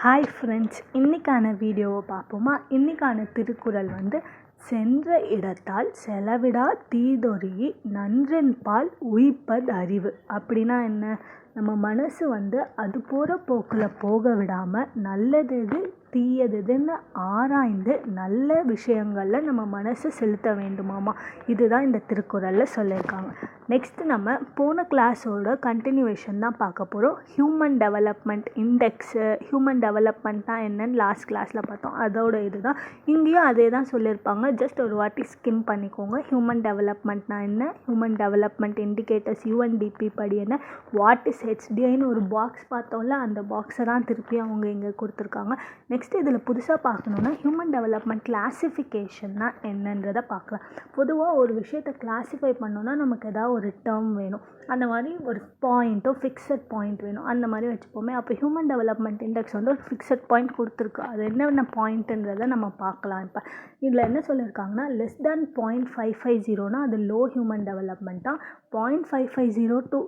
Hi friends, இன்றைக்கான வீடியோவை பார்ப்போமா. இன்றைக்கான திருக்குறள் சென்ற இடத்தால் செலவிடா தீதொரி நன்றென்பால் உய்ப்பது அறிவு. அப்படின்னா என்ன? நம்ம மனசு அது போகிற போக்கில் போக விடாமல் நல்லது எது தீயது எதுன்னு ஆராய்ந்து நல்ல விஷயங்களில் நம்ம மனசை செலுத்த வேண்டுமாமா. இதுதான் இந்த திருக்குறளில் சொல்லியிருக்காங்க. நெக்ஸ்ட்டு நம்ம போன கிளாஸோட கண்டினியூவேஷன் தான் பார்க்க போகிறோம். ஹியூமன் டெவலப்மெண்ட் இண்டெக்ஸு, ஹியூமன் டெவலப்மெண்ட்னா என்னன்னு லாஸ்ட் கிளாஸில் பார்த்தோம். அதோட இதுதான் இங்கேயும் அதே தான் சொல்லியிருப்பாங்க. ஜஸ்ட் ஒரு வாட்டி ஸ்கிம் பண்ணிக்கோங்க. ஹியூமன் டெவலப்மெண்ட்னா என்ன, ஹியூமன் டெவலப்மெண்ட் இண்டிகேட்டர்ஸ் யூஎன்டிபி படி என்ன, வாட் இஸ் ஹெச்டிஐன்னு ஒரு பாக்ஸ் பார்த்தோம்ல, அந்த பாக்ஸை தான் திருப்பி அவங்க இங்கே கொடுத்துருக்காங்க. நெக்ஸ்ட் இதில் புதுசாக பார்க்கணுன்னா ஹியூமன் டெவலப்மெண்ட் கிளாஸிஃபிகேஷன்னா என்னன்றதை பார்க்கலாம். பொதுவாக ஒரு விஷயத்தை கிளாஸிஃபை பண்ணோன்னா நமக்கு ஏதாவது ஒரு டேர்ம் வேணும். அந்த மாதிரி ஒரு பாயிண்ட்டோ ஃபிக்ஸட் பாயிண்ட் வேணும். அந்த மாதிரி வச்சுப்போமே. அப்போ ஹியூமன் டெவலப்மெண்ட் இண்டெக்ஸ் ஒரு ஃபிக்ஸட் பாயிண்ட் கொடுத்துருக்கு. அது என்னென்ன பாயிண்ட்டுன்றதை நம்ம பார்க்கலாம். இப்போ இதில் என்ன சொல்லியிருக்காங்கன்னா, லெஸ் தேன் 0.550 அது லோ ஹியூமன் டெவலப்மெண்ட்டாக, 0.550 to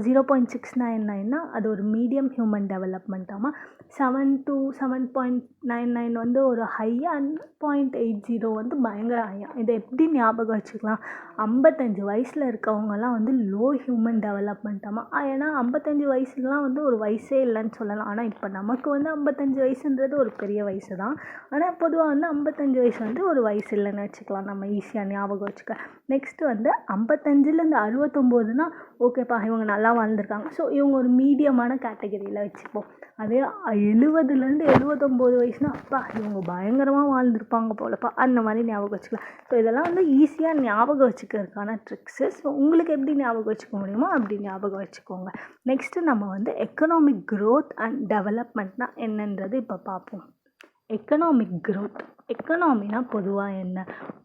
0.699 அது ஒரு மீடியம் ஹியூமன் டெவலப்மெண்ட்டாமா, 7 to 7.99 ஒரு ஹையா, அண்ட் 0.80 பயங்கர ஹையா. இதை எப்படி ஞாபகம் வச்சுக்கலாம்? 55 வயசில் இருக்கவங்கலாம் லோ ஹியூமன் டெவலப்மெண்ட்டாமா. ஏன்னா 55 வயசுலாம் ஒரு வயசே இல்லைன்னு சொல்லலாம். ஆனால் இப்போ நமக்கு 55 வயசுன்றது ஒரு பெரிய வயசு தான். ஆனால் பொதுவாக 55 வயசு ஒரு வயசு இல்லைன்னு வச்சுக்கலாம். நம்ம ஈஸியாக ஞாபகம் வச்சுக்க. நெக்ஸ்ட்டு 55லேருந்து 69னா ஓகேப்பா, இவங்க நல்லா வாழ்ந்துருக்காங்க. ஸோ இவங்க ஒரு மீடியமான கேட்டகரியில் வச்சுப்போம். அதே 70லேருந்து 79 வயசுனா அப்பா இவங்க பயங்கரமாக வாழ்ந்துருப்பாங்க போலப்பா, அந்த மாதிரி ஞாபகம் வச்சுக்கலாம். ஸோ இதெல்லாம் ஈஸியாக ஞாபகம் வச்சுக்கிறதுக்கான ட்ரிக்ஸு. ஸோ உங்களுக்கு எப்படி ஞாபகம் வச்சுக்க முடியுமோ அப்படி ஞாபகம் வச்சுக்கோங்க. நெக்ஸ்ட்டு நம்ம எக்கனாமிக் க்ரோத் அண்ட் டெவலப்மெண்ட்னா என்னன்றது இப்போ பார்ப்போம். எக்கனாமிக் க்ரோத், எக்கனாமினா பொதுவாக என்ன?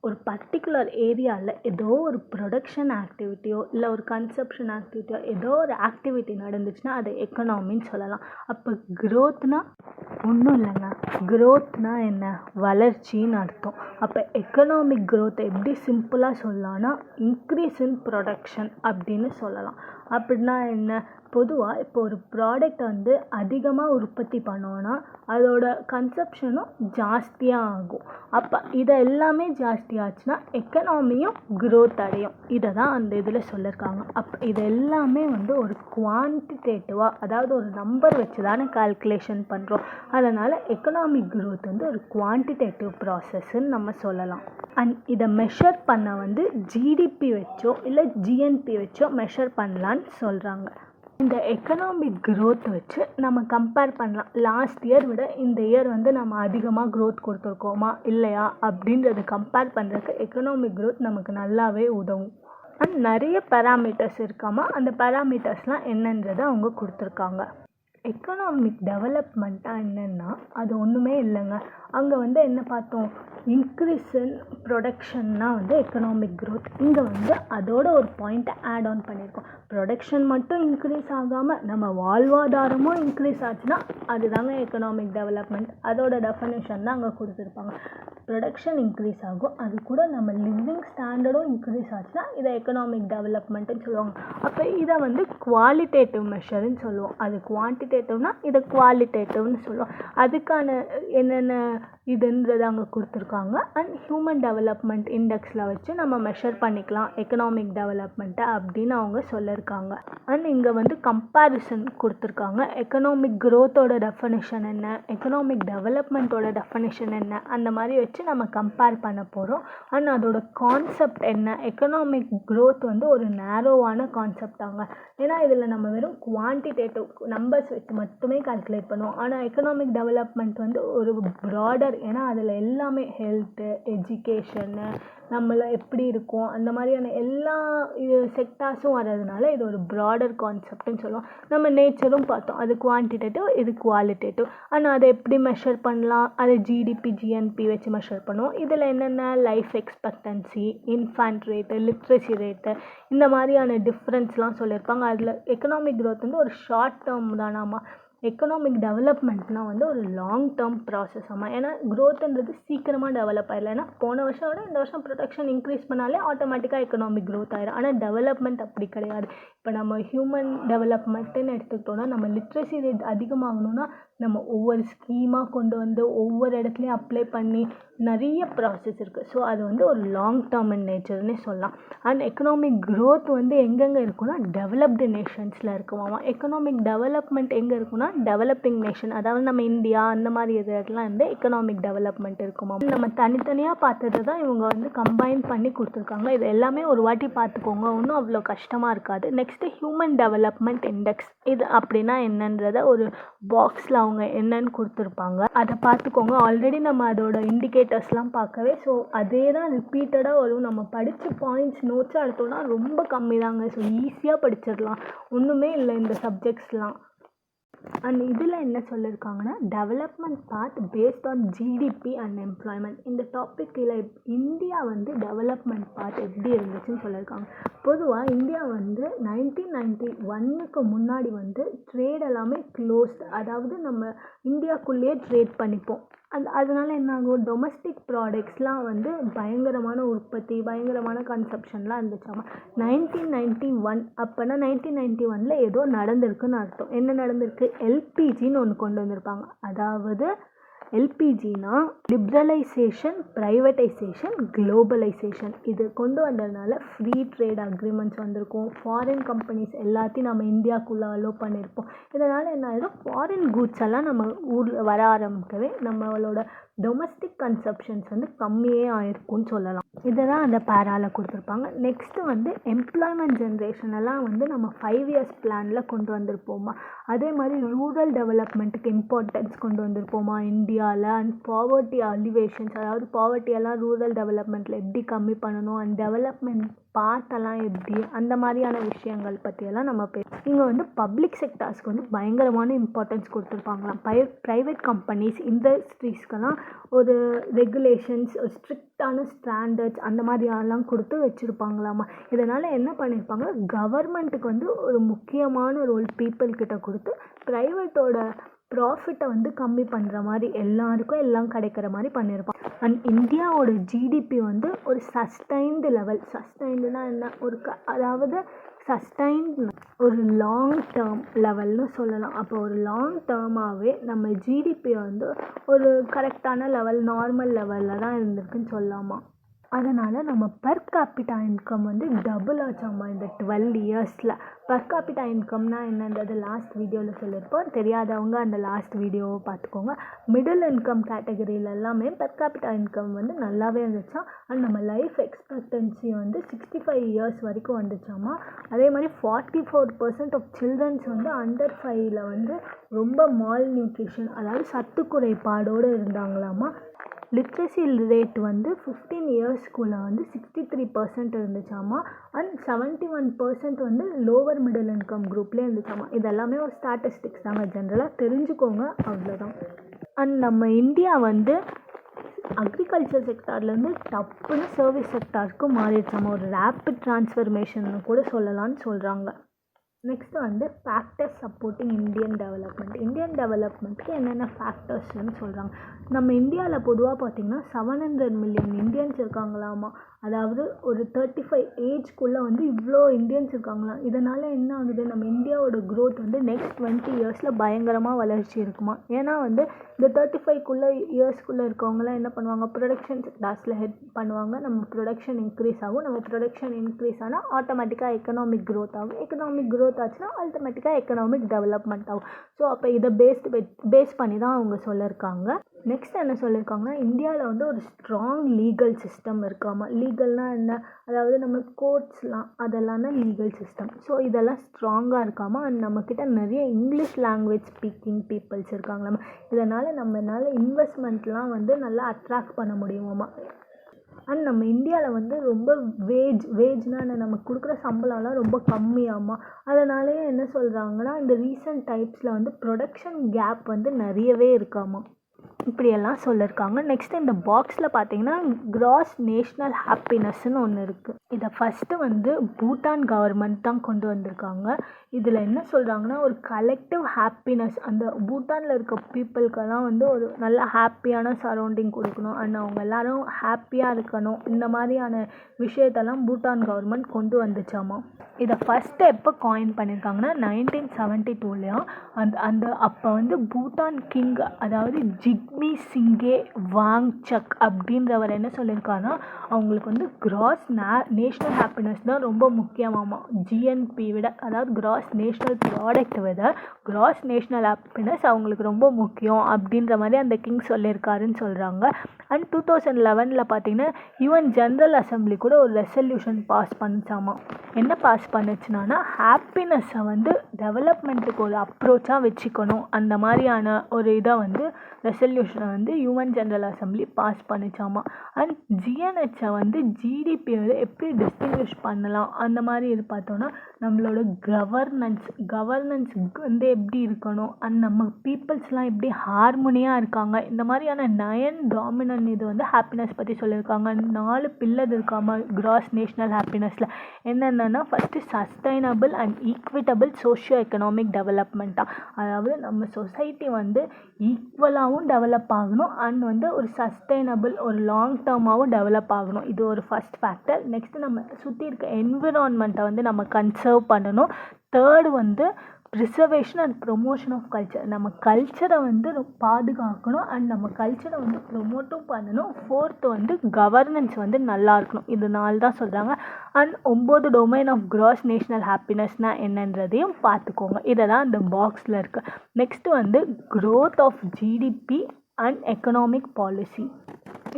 ஒரு பர்டிகுலர் ஏரியாவில் ஏதோ ஒரு ப்ரொடக்ஷன் ஆக்டிவிட்டியோ இல்லை ஒரு கன்சப்ஷன் ஆக்டிவிட்டியோ ஏதோ ஒரு ஆக்டிவிட்டி நடந்துச்சுன்னா அதை எக்கனாமின்னு சொல்லலாம். அப்போ க்ரோத்னா ஒன்றும் இல்லைங்க. க்ரோத்னா என்ன? வளர்ச்சின்னு அர்த்தம். அப்போ எக்கனாமிக் க்ரோத்தை எப்படி சிம்பிளாக சொல்லலாம்னா இன்க்ரீஸ் இன் ப்ரொடக்ஷன் அப்படின்னு சொல்லலாம். அப்படின்னா என்ன? பொதுவாக இப்போ ஒரு ப்ராடக்ட் அதிகமாக உற்பத்தி பண்ணோன்னா அதோட கன்சப்ஷனும் ஜாஸ்தியாக ஆகும். அப்போ இதை எல்லாமே ஜாஸ்தியாச்சுன்னா எக்கனாமியும் க்ரோத் அடையும். இதை தான் அந்த இதில் சொல்லியிருக்காங்க. அப்போ இது எல்லாமே ஒரு குவான்டிடேட்டிவாக, அதாவது ஒரு நம்பர் வச்சு தானே கால்குலேஷன் பண்ணுறோம். அதனால் எக்கனாமிக் க்ரோத் ஒரு குவான்டிடேட்டிவ் ப்ராசஸ்ன்னு நம்ம சொல்லலாம். அண்ட் இதை மெஷர் பண்ண ஜிடிபி வச்சோ இல்லை ஜிஎன்பி வச்சோ மெஷர் பண்ணலான்னு சொல்கிறாங்க. இந்த எக்கனாமிக் க்ரோத் வச்சு நம்ம கம்பேர் பண்ணலாம். லாஸ்ட் இயர் விட இந்த இயர் நம்ம அதிகமாக க்ரோத் கொடுத்துருக்கோமா இல்லையா அப்படின்றத கம்பேர் பண்ணுறதுக்கு எக்கனாமிக் க்ரோத் நமக்கு நல்லாவே உதவும். அண்ட் நிறைய பேராமீட்டர்ஸ் இருக்காமா, அந்த பேராமீட்டர்ஸ்லாம் என்னன்றதை அவங்க கொடுத்துருக்காங்க. எக்கனாமிக் டெவலப்மெண்ட்டாக என்னென்னா அது ஒன்றுமே இல்லைங்க. அங்கே என்ன பார்த்தோம்? இன்க்ரீஸ் இன் ப்ரொடக்ஷன்னா எக்கனாமிக் க்ரோத். இங்கே அதோட ஒரு பாயிண்ட்டை ஆட் ஆன் பண்ணியிருக்கோம். ப்ரொடக்ஷன் மட்டும் இன்க்ரீஸ் ஆகாமல் நம்ம வாழ்வாதாரமும் இன்க்ரீஸ் ஆச்சுன்னா அதுதாங்க எக்கனாமிக் டெவலப்மெண்ட். அதோட டெஃபனேஷன் தான் அங்கே கொடுத்துருப்பாங்க. ப்ரொடக்ஷன் இன்க்ரீஸ் ஆகும், அது கூட நம்ம லிவிங் ஸ்டாண்டர்டும் இன்க்ரீஸ் ஆச்சுன்னா இதை எக்கனாமிக் டெவலப்மெண்ட்டுன்னு சொல்லுவாங்க. அப்போ இதை குவாலிட்டேட்டிவ் மெஷர்ன்னு சொல்லுவோம். அது குவான்டிடேட்டிவ்னா இதை குவாலிட்டேட்டிவ்னு சொல்லுவோம். அதுக்கான என்னென்ன இதுன்றது அங்கே கொடுத்துருக்காங்க. அண்ட் ஹியூமன் டெவலப்மெண்ட் இண்டெக்ஸில் வச்சு நம்ம மெஷர் பண்ணிக்கலாம் எக்கனாமிக் டெவலப்மெண்ட்டை அப்படின்னு அவங்க சொல்லியிருக்காங்க. அண்ட் இங்கே கம்பேரிசன் கொடுத்துருக்காங்க. எக்கனாமிக் க்ரோத்தோட டெஃபனிஷன் என்ன, எக்கனாமிக் டெவலப்மெண்ட்டோட டெஃபனிஷன் என்ன, அந்த மாதிரி வச்சு நம்ம கம்பேர் பண்ண போகிறோம். அண்ட் அதோட கான்செப்ட் என்ன? எக்கனாமிக் க்ரோத் ஒரு நேரோவான கான்செப்ட் ஆங்க. ஏன்னா இதில் நம்ம வெறும் குவான்டிடேட்டிவ் நம்பர்ஸ் வச்சு மட்டுமே கால்குலேட் பண்ணுவோம். ஆனால் எக்கனாமிக் டெவலப்மெண்ட் ஒரு ப்ராடர். ஏன்னா அதில் எல்லாமே ஹெல்த்து, எஜுகேஷனு, நம்மள எப்படி இருக்கும் அந்த மாதிரியான எல்லா செக்டார்ஸும் வர்றதுனால இது ஒரு ப்ராடர் கான்செப்ட்னு சொல்லுவோம். நம்ம நேச்சரும் பார்த்தோம், அது குவான்டிடேட்டிவ், இது குவாலிட்டேட்டிவ். ஆனால் அதை எப்படி மெஷர் பண்ணலாம்? அது ஜிடிபி ஜிஎன்பி வச்சு மெஷர் பண்ணுவோம். இதில் என்னென்ன life expectancy, infant rate, literacy rate, இந்த மாதிரியான டிஃப்ரென்ஸ்லாம் சொல்லியிருப்பாங்க. அதில் எக்கனாமிக் க்ரோத் ஒரு ஷார்ட் டேர்ம் தானாமா. எக்கனாமிக் டெவலப்மெண்ட்னால் ஒரு லாங் டேர்ம் ப்ராசஸ் ஆமாம். ஏன்னா க்ரோத்துன்றது சீக்கிரமாக டெவலப் ஆகிடல. ஏன்னா போன வருஷம் விட இந்த வருஷம் ப்ரொடக்ஷன் இன்க்ரீஸ் பண்ணாலே ஆட்டோமேட்டிக்காக எக்கனாமிக் க்ரோத் ஆகிடும். ஆனால் டெவலப்மெண்ட் அப்படி கிடையாது. இப்போ நம்ம ஹியூமன் டெவலப்மெண்ட்டுன்னு எடுத்துக்கிட்டோன்னா நம்ம லிட்ரஸி ரேட் அதிகமாகணும்னா நம்ம ஒவ்வொரு ஸ்கீமாக கொண்டு வந்து ஒவ்வொரு இடத்துலையும் அப்ளை பண்ணி நிறைய ப்ராசஸ் இருக்குது. ஸோ அது வந்து ஒரு லாங் டேர்ம் இன் நேச்சர்னே சொல்லலாம். அண்ட் எக்கனாமிக் க்ரோத் வந்து எங்கெங்கே இருக்குன்னா டெவலப்டு நேஷன்ஸில் இருக்குமாமா. எக்கனாமிக் டெவலப்மெண்ட் எங்கே இருக்குன்னா டெவலப்பிங் நேஷன், அதாவது நம்ம இந்தியா அந்த மாதிரி இடத்துலாம் வந்து எக்கனாமிக் டெவலப்மெண்ட் இருக்குமா. நம்ம தனித்தனியாக பார்த்தது தான் இவங்க வந்து கம்பைன் பண்ணி கொடுத்துருக்காங்க. இது எல்லாமே ஒரு வாட்டி பார்த்துக்கோங்க, ஒன்றும் அவ்வளோ கஷ்டமாக இருக்காது. நெக்ஸ்ட்டு ஹியூமன் டெவலப்மெண்ட் இண்டெக்ஸ், இது அப்படின்னா என்னன்றத ஒரு பாக்ஸில் அவங்க என்னன்னு கொடுத்துருப்பாங்க, அதை பார்த்துக்கோங்க. ஆல்ரெடி நம்ம அதோட இண்டிகேட்டர்ஸ்லாம் பார்க்கவே, ஸோ அதே தான் ரிப்பீட்டடாக வரும். நம்ம படித்த பாயிண்ட்ஸ் நோட்ஸாக எடுத்தோம்னா ரொம்ப கம்மி தாங்க. ஸோ ஈஸியாக படிச்சிடலாம், ஒன்றுமே இல்லை இந்த சப்ஜெக்ட்ஸ்லாம். அண்ட் இதில் என்ன சொல்லியிருக்காங்கன்னா development part based on GDP and employment. இந்த டாப்பிக்கில் இந்தியா வந்து டெவலப்மெண்ட் பார்ட் எப்படி இருந்துச்சுன்னு சொல்லியிருக்காங்க. பொதுவாக இந்தியா வந்து 1991க்கு முன்னாடி வந்து ட்ரேட் எல்லாமே க்ளோஸ்டு, அதாவது நம்ம இந்தியாக்குள்ளேயே ட்ரேட் பண்ணிப்போம். அதனால என்ன ஆகும், டொமஸ்டிக் ப்ராடக்ட்ஸ்லாம் வந்து பயங்கரமான உற்பத்தி, பயங்கரமான கன்சப்ஷன்லாம் இருந்துச்சாமா. 1991 அப்போனா 1991 ஏதோ நடந்திருக்குன்னு அர்த்தம். என்ன நடந்திருக்கு, எல்பிஜின்னு ஒன்று கொண்டு வந்திருப்பாங்க. அதாவது எல்பிஜினா லிப்ரலைசேஷன், ப்ரைவேட்டைசேஷன், குளோபலைசேஷன். இது கொண்டு வந்ததுனால ஃப்ரீ ட்ரேட் அக்ரிமெண்ட்ஸ் வந்திருக்கும். ஃபாரின் கம்பெனிஸ் எல்லாத்தையும் நம்ம இந்தியாவுக்குள்ளே அலோவ் பண்ணியிருப்போம். இதனால் என்ன ஆகிடும், ஃபாரின் கூட்ஸ் எல்லாம் நம்ம ஊரில் வர ஆரம்பிக்கவே நம்மளோட டொமஸ்டிக் கன்சப்ஷன்ஸ் வந்து கம்மியே ஆயிருக்கும்னு சொல்லலாம். இதை தான் அந்த பேராவில் கொடுத்துருப்பாங்க. நெக்ஸ்ட்டு வந்து எம்ப்ளாய்மெண்ட் ஜென்ரேஷன் எல்லாம் வந்து நம்ம 5 இயர்ஸ் பிளானில் கொண்டு வந்திருப்போமா. அதே மாதிரி ரூரல் டெவலப்மெண்ட்டுக்கு இம்பார்ட்டன்ஸ் கொண்டு வந்திருப்போமா இந்தியாவில். அண்ட் பாவர்ட்டி அலிவேஷன்ஸ், அதாவது பாவர்ட்டியெல்லாம் ரூரல் டெவலப்மெண்ட்டில் எப்படி கம்மி பண்ணணும், அண்ட் டெவலப்மெண்ட் பார்ட்டெல்லாம் எப்படி, அந்த மாதிரியான விஷயங்கள் பற்றியெல்லாம் நம்ம இங்கே வந்து பப்ளிக் செக்டார்ஸ்க்கு வந்து பயங்கரமான இம்பார்ட்டன்ஸ் கொடுத்துருப்பாங்களாம். ப்ரைவேட் கம்பெனிஸ், இண்டஸ்ட்ரீஸ்க்கெல்லாம் ஒரு ரெகுலேஷன்ஸ், ஒரு ஸ்ட்ரிக்டான ஸ்டாண்டர்ட்ஸ் அந்த மாதிரியெல்லாம் கொடுத்து வச்சுருப்பாங்களாமா. இதனால் என்ன பண்ணியிருப்பாங்க, கவர்மெண்ட்டுக்கு வந்து ஒரு முக்கியமான ரோல் பீப்புள்கிட்ட கொடுத்து ப்ரைவேட்டோட ப்ராஃபிட்டை வந்து கம்மி பண்ணுற மாதிரி, எல்லாருக்கும் எல்லாம் கிடைக்கிற மாதிரி பண்ணியிருப்பாங்க. அண்ட் இந்தியாவோட ஜிடிபி வந்து ஒரு சஸ்டைன்டு லெவல், சஸ்டைன்டுனா என்ன, அதாவது சஸ்டைன்ட் ஒரு லாங் டேர்ம் லெவல்னு சொல்லலாம். அப்போ ஒரு லாங் டேர்மாகவே நம்ம ஜிடிபியை வந்து ஒரு கரெக்டான லெவல், நார்மல் லெவலில் தான் இருந்திருக்குன்னு சொல்லலாமா. அதனால் நம்ம பர் கேபிட்டா இன்கம் வந்து டபுள் ஆச்சாமா இந்த 12 இயர்ஸில். பர் கேபிட்டா இன்கம்னா என்னன்றது லாஸ்ட் வீடியோவில் சொல்லியிருப்போம், தெரியாதவங்க அந்த லாஸ்ட் வீடியோவை பார்த்துக்கோங்க. மிடில் இன்கம் கேட்டகரியில் எல்லாமே பர் கேபிட்டா இன்கம் வந்து நல்லாவே இருந்துச்சா. அண்ட் நம்ம லைஃப் எக்ஸ்பெக்டன்சி வந்து 65 இயர்ஸ் வரைக்கும் வந்துச்சாமா. அதே மாதிரி 44% ஆஃப் சில்ட்ரன்ஸ் வந்து அண்டர் 5ல் வந்து ரொம்ப மால் நியூட்ரிஷன், அதாவது சத்து குறைபாடோடு இருந்தாங்களாமா. லிட்ரஸி ரேட் வந்து 15 இயர்ஸ்க்குள்ளே வந்து 63% இருந்துச்சாமா. அண்ட் 71% வந்து லோவர் மிடில் இன்கம் குரூப்லேயே இருந்துச்சாமா. இதெல்லாமே ஒரு ஸ்டாட்டிஸ்டிக்ஸ் தாங்க, ஜென்ரலாக தெரிஞ்சுக்கோங்க, அவ்வளோதான். அண்ட் நம்ம இந்தியா வந்து அக்ரிகல்ச்சர் செக்டார்லேருந்து டப்புன்னு சர்வீஸ் செக்டாருக்கு மாறிடுச்சாமா. ஒரு ரேப்பிட் டிரான்ஸ்ஃபர்மேஷன் கூட சொல்லலான்னு சொல்கிறாங்க. நெக்ஸ்ட்டு வந்து factors supporting Indian development. Indian டெவலப்மெண்ட்டுக்கு என்னென்ன ஃபேக்டர்ஸ்ன்னு சொல்கிறாங்க. நம்ம இந்தியாவில் பொதுவாக பார்த்திங்கன்னா 700 மில்லியன் இந்தியன்ஸ் இருக்காங்களாமா. அதாவது ஒரு 35 ஏஜ்க்குள்ளே வந்து இவ்வளோ இந்தியன்ஸ் இருக்காங்களாம். இதனால் என்ன ஆகுது, நம்ம இந்தியாவோட க்ரோத் வந்து நெக்ஸ்ட் 20 இயர்ஸில் பயங்கரமாக வளர்ச்சி இருக்குமா. ஏன்னா வந்து இந்த 35 இயர்ஸ்க்குள்ளே இருக்கவங்களாம் என்ன பண்ணுவாங்க, ப்ரொடக்ஷன் செக்டார்ஸில் ஹெட் பண்ணுவாங்க. நம்ம ப்ரொடக்ஷன் இன்க்ரீஸ் ஆகும். நம்ம ப்ரொடக்ஷன் இன்க்ரீஸ் ஆனால் ஆட்டோமேட்டிக்காக எக்கனாமிக் க்ரோத் ஆகும். எக்கனாமிக் க்ரோத் ஆச்சுன்னா ஆட்டோமேட்டிக்காக எக்கனாமிக் டெவலப்மெண்ட் ஆகும். ஸோ அப்போ இதை பேஸ் பண்ணி தான் அவங்க சொல்லியிருக்காங்க. நெக்ஸ்ட் என்ன சொல்லியிருக்காங்கன்னா, இந்தியாவில் வந்து ஒரு ஸ்ட்ராங் லீகல் சிஸ்டம் இருக்காமா. லீகல்னால் என்ன, அதாவது நம்ம கோர்ட்ஸ்லாம் அதெல்லாம் தான் லீகல் சிஸ்டம். ஸோ இதெல்லாம் ஸ்ட்ராங்காக இருக்காமா. அண்ட் நம்மக்கிட்ட நிறைய இங்கிலீஷ் லாங்குவேஜ் ஸ்பீக்கிங் பீப்புள்ஸ் இருக்காங்களாமா. இதனால் நம்மளால் இன்வெஸ்ட்மெண்ட்லாம் வந்து நல்லா அட்ராக்ட் பண்ண முடியுமாமா. அண்ட் நம்ம இந்தியாவில் வந்து ரொம்ப வேஜ்னால் நம்ம கொடுக்குற சம்பளம்லாம் ரொம்ப கம்மியாமா. அதனாலேயே என்ன சொல்கிறாங்கன்னா, இந்த ரீசன்ட் டைப்ஸில் வந்து ப்ரொடக்ஷன் கேப் வந்து நிறையவே இருக்காமா. இப்படியெல்லாம் சொல்லியிருக்காங்க. நெக்ஸ்ட் இந்த பாக்ஸில் பார்த்தீங்கன்னா கிராஸ் நேஷ்னல் ஹாப்பினஸ்ன்னு ஒன்று இருக்குது. இதை ஃபஸ்ட்டு வந்து பூட்டான் கவர்மெண்ட் தான் கொண்டு வந்திருக்காங்க. இதில் என்ன சொல்கிறாங்கன்னா ஒரு கலெக்டிவ் ஹாப்பினஸ், அந்த பூட்டானில் இருக்க பீப்புளுக்கெல்லாம் வந்து ஒரு நல்ல ஹாப்பியான சரௌண்டிங் கொடுக்கணும் அண்ட் அவங்க எல்லோரும் ஹாப்பியாக இருக்கணும். இந்த மாதிரியான விஷயத்தெல்லாம் பூட்டான் கவர்மெண்ட் கொண்டு வந்துச்சாமா. இதை ஃபஸ்ட்டு எப்போ காயின் பண்ணியிருக்காங்கன்னா 1972 அந்த அப்போ வந்து பூட்டான் கிங், அதாவது ஜிக்மி சிங்கே வாங்சக் அப்படின்றவர் என்ன சொல்லியிருக்காருன்னா அவங்களுக்கு வந்து கிராஸ் நேஷ்னல் ஹாப்பினஸ் தான் ரொம்ப முக்கியமாமா. ஜிஎன்பி விட, அதாவது கிராஸ் நேஷ்னல் ப்ராடக்ட் விட கிராஸ் நேஷ்னல் ஹாப்பினஸ் அவங்களுக்கு ரொம்ப முக்கியம் அப்படின்ற மாதிரி அந்த கிங் சொல்லியிருக்காருன்னு சொல்கிறாங்க. அண்ட் 2011 பார்த்தீங்கன்னா யுஎன் ஜென்ரல் அசம்பிளி கூட ஒரு ரெசல்யூஷன் பாஸ் பண்ணிச்சாமா. என்ன பாஸ் பண்ணுச்சுன்னா ஹாப்பினஸை வந்து டெவலப்மெண்ட்டுக்கு ஒரு அப்ரோச்சாக வச்சுக்கணும், அந்த மாதிரியான ஒரு இதை வந்து ரெசல்யூஷனை வந்து யுஎன் ஜென்ரல் அசம்பிளி பாஸ் பண்ணிச்சாமா. அண்ட் ஜிஎன்ஹெச்சை வந்து ஜிடிபியோட எப்படி டிஸ்டிங்விஷ் பண்ணலாம் அந்த மாதிரி இது பார்த்தோன்னா நம்மளோட கவர்னன்ஸ் வந்து எப்படி இருக்கணும் அண்ட் நம்ம பீப்புள்ஸ்லாம் எப்படி ஹார்மோனியாக இருக்காங்க, இந்த மாதிரியான 9 டாமினன்ட் இது வந்து ஹாப்பினஸ் பற்றி சொல்லியிருக்காங்க. 4 பில்லர் இருக்காம கிராஸ் நேஷ்னல் ஹாப்பினஸில் என்னென்னா first sustainable and equitable socio economic டெவலப்மெண்ட்டாக, அதாவது நம்ம சொசைட்டி வந்து ஈக்குவலாகவும் டெவலப் ஆகணும் அண்ட் வந்து ஒரு சஸ்டைனபிள் ஒரு லாங் டேர்மாகவும் டெவலப் ஆகணும். இது ஒரு ஃபஸ்ட் ஃபேக்டர். நெக்ஸ்ட்டு நம்ம சுற்றி இருக்க என்விரான்மெண்ட்டை வந்து நம்ம கன்சர்வ் பண்ணணும். தேர்டு வந்து preservation and promotion of culture, நம்ம கல்ச்சரை வந்து பாதுகாக்கணும் அண்ட் நம்ம கல்ச்சரை வந்து ப்ரொமோட்டும் பண்ணணும். ஃபோர்த்து வந்து கவர்னன்ஸ் வந்து நல்லா இருக்கணும். இது 4 தான் சொல்கிறாங்க. And 9 domain of gross national ஹாப்பினஸ்னால் என்னன்றதையும் பார்த்துக்கோங்க. இதை தான் இந்த பாக்ஸில் இருக்குது. நெக்ஸ்ட்டு வந்து growth of GDP and economic policy.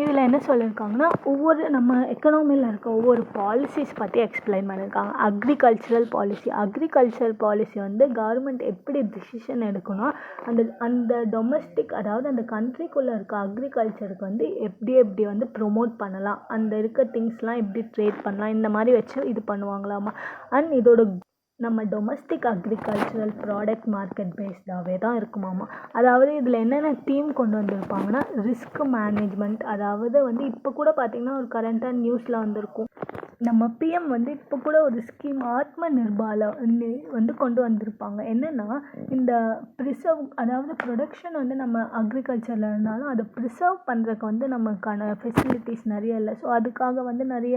இதில் என்ன சொல்லியிருக்காங்கன்னா ஒவ்வொரு நம்ம எக்கனாமியில் இருக்க ஒவ்வொரு பாலிசிஸ் பற்றி எக்ஸ்பிளைன் பண்ணியிருக்காங்க. அக்ரிகல்ச்சர் பாலிசி வந்து கவர்மெண்ட் எப்படி டிசிஷன் எடுக்கணும், அந்த டொமஸ்டிக், அதாவது அந்த கண்ட்ரிக்குள்ளே இருக்க அக்ரிகல்ச்சருக்கு வந்து எப்படி வந்து ப்ரொமோட் பண்ணலாம், அந்த இருக்க திங்ஸ்லாம் எப்படி ட்ரேட் பண்ணலாம், இந்த மாதிரி வச்சு இது பண்ணுவாங்களாமா. அண்ட் இதோட நம்ம டொமஸ்டிக் அக்ரிகல்ச்சரல் ப்ராடக்ட் மார்க்கெட் பேஸ்டாகவே தான் இருக்குமாமா. அதாவது இதில் என்னென்ன தீம் கொண்டு வந்திருப்பாங்கன்னா ரிஸ்க் மேனேஜ்மெண்ட், அதாவது வந்து இப்போ கூட பார்த்திங்கன்னா ஒரு கரண்ட்டாக நியூஸில் வந்திருக்கும், நம்ம பிஎம் வந்து இப்போ கூட ஒரு ஸ்கீம் ஆத்ம நிர்பால வந்து கொண்டு வந்திருப்பாங்க. என்னென்னா இந்த ப்ரிசர்வ், அதாவது ப்ரொடக்ஷன் வந்து நம்ம அக்ரிகல்ச்சரில் இருந்தாலும் அதை ப்ரிசர்வ் பண்ணுறதுக்கு வந்து நமக்கான ஃபெசிலிட்டிஸ் நிறைய இல்லை. ஸோ அதுக்காக வந்து நிறைய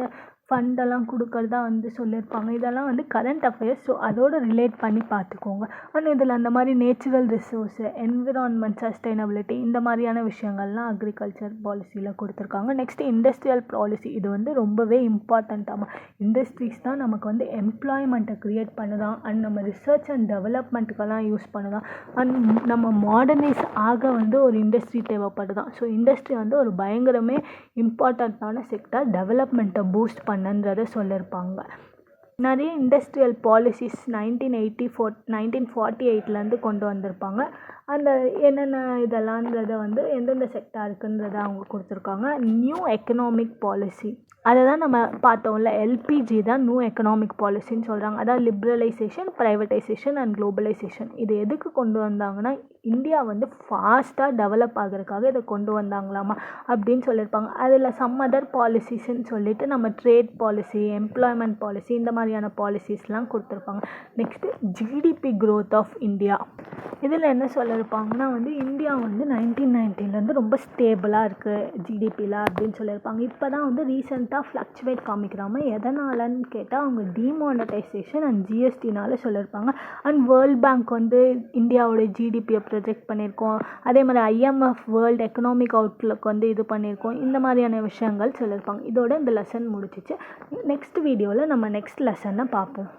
ஃபண்டெல்லாம் கொடுக்கறதா வந்து சொல்லியிருப்பாங்க. இதெல்லாம் வந்து கரண்ட் அஃபேர்ஸ், ஸோ அதோடு ரிலேட் பண்ணி பார்த்துக்கோங்க. ஆனால் இதில் அந்த மாதிரி நேச்சுரல் ரிசோர்ஸு, என்விரான்மெண்ட், சஸ்டைனபிலிட்டி, இந்த மாதிரியான விஷயங்கள்லாம் அக்ரிகல்ச்சர் பாலிசியில் கொடுத்துருக்காங்க. நெக்ஸ்ட்டு இண்டஸ்ட்ரியல் பாலிசி, இது வந்து ரொம்பவே இம்பார்ட்டண்ட்டாக. இண்டஸ்ட்ரீஸ் தான் நமக்கு வந்து எம்ப்ளாய்மெண்ட்டை க்ரியேட் பண்ணுதான் அண்ட் நம்ம ரிசர்ச் அண்ட் டெவலப்மெண்ட்டுக்கெல்லாம் யூஸ் பண்ணுதான் அண்ட் நம்ம மாடர்னைஸ் ஆக வந்து ஒரு இண்டஸ்ட்ரி தேவைப்படுதான். ஸோ இண்டஸ்ட்ரி வந்து ஒரு பயங்கரமே இம்பார்ட்டண்ட்டான செக்டர், டெவலப்மெண்ட்டை பூஸ்ட் பண்ணன்றதை சொல்லியிருப்பாங்க. நிறைய இண்டஸ்ட்ரியல் பாலிசிஸ் 1948 கொண்டு வந்திருப்பாங்க. அந்த என்னென்ன இதெல்லாம்ன்றதை வந்து எந்தெந்த செக்டாருக்குன்றதை அவங்க கொடுத்துருக்காங்க. நியூ எக்கனாமிக் பாலிசி, அதை தான் நம்ம பார்த்தோம்ல, எல்பிஜி தான் நியூ எக்கனாமிக் பாலிசின்னு சொல்கிறாங்க. அதாவது லிபரலைசேஷன், ப்ரைவேட்டைசேஷன் அண்ட் குளோபலைசேஷன். இது எதுக்கு கொண்டு வந்தாங்கன்னா இந்தியா வந்து ஃபாஸ்ட்டாக டெவலப் ஆகிறதுக்காக இதை கொண்டு வந்தாங்களாமா அப்படின்னு சொல்லியிருப்பாங்க. அதில் சம் அதர் பாலிசிஸ்ன்னு சொல்லிட்டு நம்ம ட்ரேட் பாலிசி, எம்ப்ளாய்மெண்ட் பாலிசி, இந்த மாதிரியான பாலிசிஸ்லாம் கொடுத்துருப்பாங்க. Next GDP growth of India. இதில் என்ன சொல்லியிருப்பாங்கன்னா வந்து இந்தியா வந்து 1990 ரொம்ப ஸ்டேபிளாக இருக்குது ஜிடிபியில் அப்படின்னு சொல்லியிருப்பாங்க. இப்போ தான் வந்து ரீசெண்டாக ஃப்ளக்சுவேட் காமிக்கிறாம. எதனாலன்னு கேட்டால் அவங்க டிமானிட்டைசேஷன் அண்ட் ஜிஎஸ்டினால சொல்லியிருப்பாங்க. அண்ட் வேர்ல்ட் பேங்க் வந்து இந்தியாவோட ஜிடிபியை ப்ரொஜெக்ட் பண்ணியிருக்கோம். அதே மாதிரி ஐஎம்எஃப் வேர்ல்டு எக்கனாமிக் அவுட்லுக் வந்து இது பண்ணியிருக்கோம். இந்த மாதிரியான விஷயங்கள் சொல்லியிருப்பாங்க. இதோட இந்த லெசன் முடிச்சிச்சு. நெக்ஸ்ட் வீடியோவில் நம்ம நெக்ஸ்ட் லெசனை பார்ப்போம்.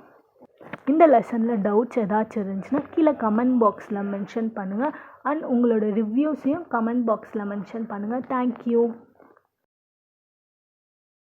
இந்த லெசனில் டவுட்ஸ் ஏதாச்சும் இருந்துச்சுன்னா கீழே கமெண்ட் பாக்ஸில் மென்ஷன் பண்ணுங்கள் அண்ட் உங்களோட ரிவ்யூஸையும் கமெண்ட் பாக்ஸில் மென்ஷன் பண்ணுங்கள். தேங்க்யூ.